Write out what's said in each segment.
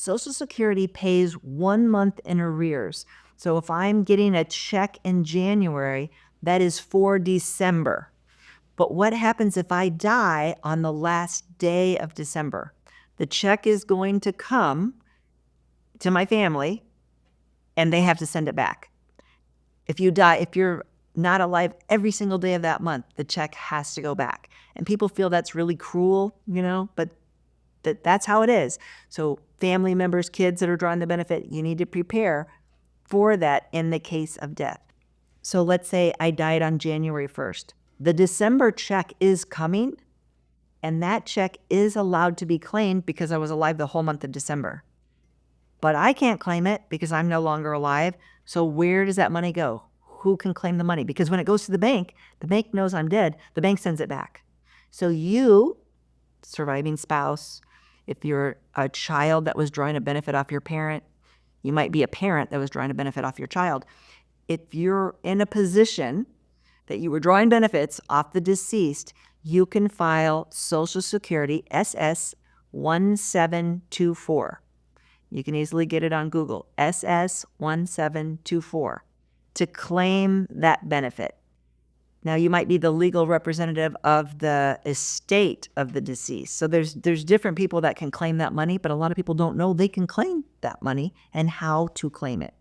Social Security pays 1 month in arrears. So if I'm getting a check in January, that is for December. But what happens if I die on the last day of December? The check is going to come to my family and they have to send it back. If you die, if you're not alive every single day of that month, the check has to go back. And people feel that's really cruel, but that's how it is. So family members, kids that are drawing the benefit, you need to prepare for that in the case of death. So let's say I died on January 1st. The December check is coming, and that check is allowed to be claimed because I was alive the whole month of December. But I can't claim it because I'm no longer alive. So where does that money go? Who can claim the money? Because when it goes to the bank knows I'm dead. The bank sends it back. So you, surviving spouse, if you're a child that was drawing a benefit off your parent, you might be a parent that was drawing a benefit off your child. If you're in a position that you were drawing benefits off the deceased, you can file Social Security SS 1724. You can easily get it on Google, SS 1724, to claim that benefit. Now, you might be the legal representative of the estate of the deceased. So there's different people that can claim that money, but a lot of people don't know they can claim that money and how to claim it.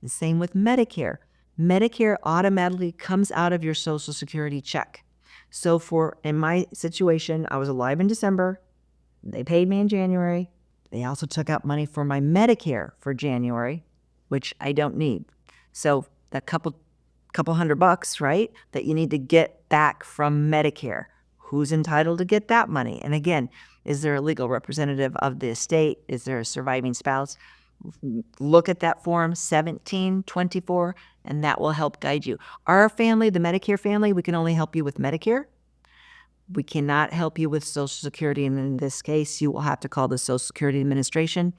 The same with Medicare. Medicare automatically comes out of your Social Security check. So in my situation, I was alive in December. They paid me in January. They also took out money for my Medicare for January, which I don't need. So that couple $100, right, that you need to get back from Medicare. Who's entitled to get that money? And again, is there a legal representative of the estate? Is there a surviving spouse? Look at that form 1724, and that will help guide you. Our family, the Medicare family, we can only help you with Medicare. We cannot help you with Social Security, and in this case, you will have to call the Social Security Administration.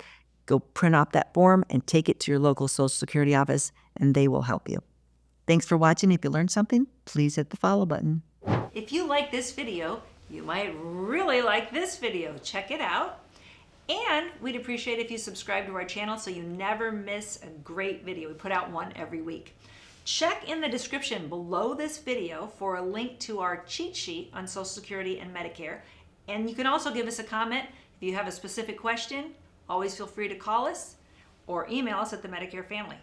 Go print off that form and take it to your local Social Security office, and they will help you. Thanks for watching. If you learned something, please hit the follow button. If you like this video, you might really like this video. Check it out. And we'd appreciate if you subscribe to our channel so you never miss a great video. We put out one every week. Check in the description below this video for a link to our cheat sheet on Social Security and Medicare. And you can also give us a comment if you have a specific question. Always feel free to call us or email us at the Medicare Family.